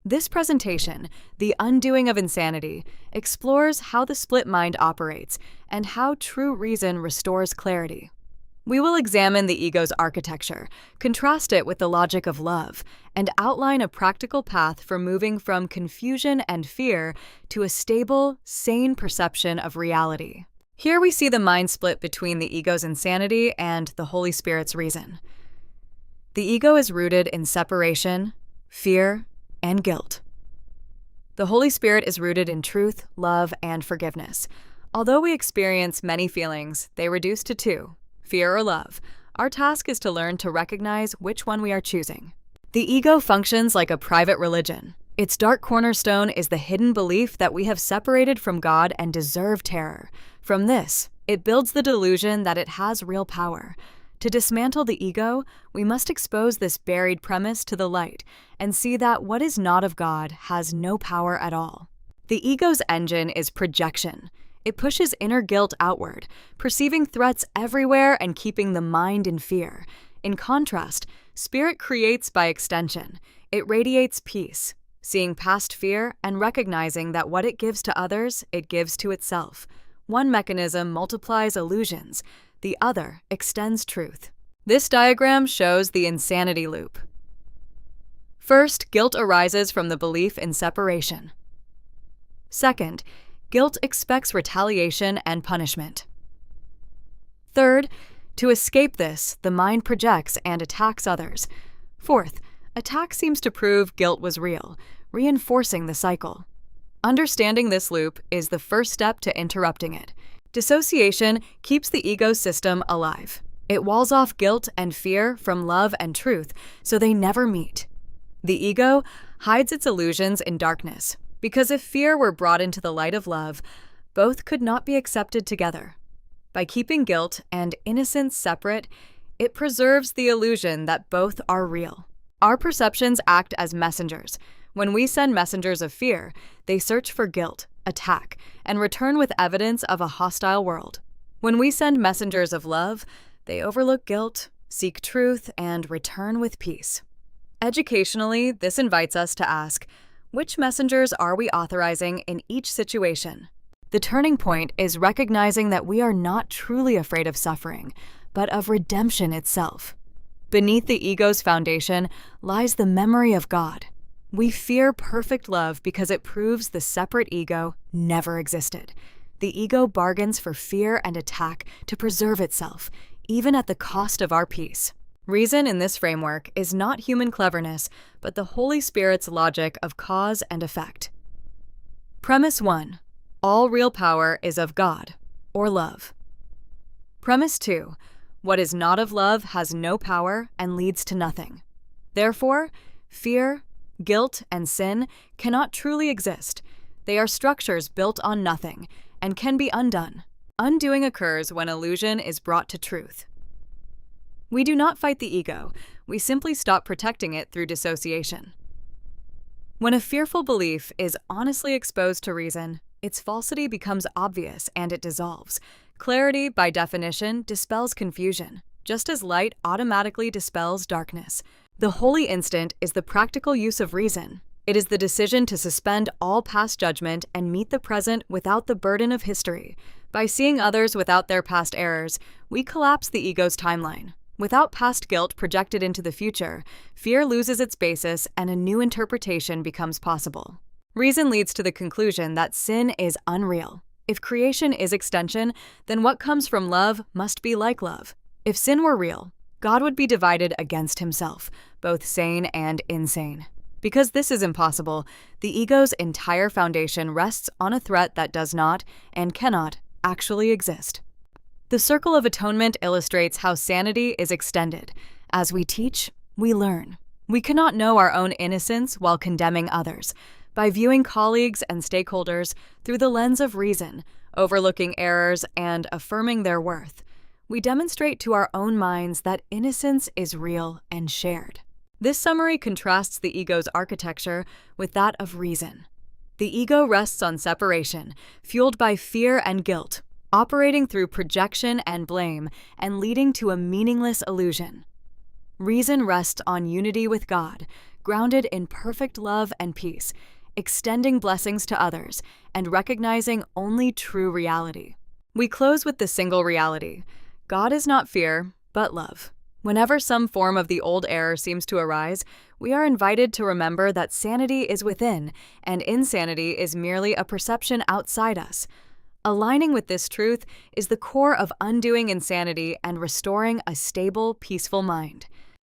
This presentation, The Undoing of Insanity, explores how the split mind operates and how true reason restores clarity. We will examine the ego's architecture, contrast it with the logic of love, and outline a practical path for moving from confusion and fear to a stable, sane perception of reality. Here we see the mind split between the ego's insanity and the Holy Spirit's reason. The ego is rooted in separation, fear, and guilt. The Holy Spirit is rooted in truth, love, and forgiveness. Although we experience many feelings, they reduce to two: fear or love. Our task is to learn to recognize which one we are choosing. The ego functions like a private religion. Its dark cornerstone is the hidden belief that we have separated from God and deserve terror. From this, it builds the delusion that it has real power. To dismantle the ego, we must expose this buried premise to the light and see that what is not of God has no power at all. The ego's engine is projection. It pushes inner guilt outward, perceiving threats everywhere and keeping the mind in fear. In contrast, spirit creates by extension. It radiates peace, seeing past fear and recognizing that what it gives to others, it gives to itself. One mechanism multiplies illusions, the other extends truth. This diagram shows the insanity loop. First, guilt arises from the belief in separation. Second, guilt expects retaliation and punishment. Third, to escape this, the mind projects and attacks others. Fourth, attack seems to prove guilt was real, reinforcing the cycle. Understanding this loop is the first step to interrupting it. Dissociation keeps the ego system alive. It walls off guilt and fear from love and truth, so they never meet. The ego hides its illusions in darkness, because if fear were brought into the light of love, both could not be accepted together. By keeping guilt and innocence separate, it preserves the illusion that both are real. Our perceptions act as messengers. When we send messengers of fear, they search for guilt, attack, and return with evidence of a hostile world. When we send messengers of love, they overlook guilt, seek truth, and return with peace. Educationally, this invites us to ask, which messengers are we authorizing in each situation? The turning point is recognizing that we are not truly afraid of suffering, but of redemption itself. Beneath the ego's foundation lies the memory of God. We fear perfect love because it proves the separate ego never existed. The ego bargains for fear and attack to preserve itself, even at the cost of our peace. Reason in this framework is not human cleverness, but the Holy Spirit's logic of cause and effect. Premise 1. All real power is of God, or love. Premise 2. What is not of love has no power and leads to nothing. Therefore, fear, guilt, and sin cannot truly exist. They are structures built on nothing and can be undone. Undoing occurs when illusion is brought to truth. We do not fight the ego, we simply stop protecting it through dissociation. When a fearful belief is honestly exposed to reason, its falsity becomes obvious and it dissolves. Clarity, by definition, dispels confusion, just as light automatically dispels darkness. The holy instant is the practical use of reason. It is the decision to suspend all past judgment and meet the present without the burden of history. By seeing others without their past errors, we collapse the ego's timeline. Without past guilt projected into the future, fear loses its basis and a new interpretation becomes possible. Reason leads to the conclusion that sin is unreal. If creation is extension, then what comes from love must be like love. If sin were real, God would be divided against himself, both sane and insane. Because this is impossible, the ego's entire foundation rests on a threat that does not and cannot actually exist. The circle of atonement illustrates how sanity is extended. As we teach, we learn. We cannot know our own innocence while condemning others. By viewing colleagues and stakeholders through the lens of reason, overlooking errors, and affirming their worth, we demonstrate to our own minds that innocence is real and shared. This summary contrasts the ego's architecture with that of reason. The ego rests on separation, fueled by fear and guilt, operating through projection and blame, and leading to a meaningless illusion. Reason rests on unity with God, grounded in perfect love and peace, extending blessings to others, and recognizing only true reality. We close with the single reality: God is not fear, but love. Whenever some form of the old error seems to arise, we are invited to remember that sanity is within, and insanity is merely a perception outside us. Aligning with this truth is the core of undoing insanity and restoring a stable, peaceful mind.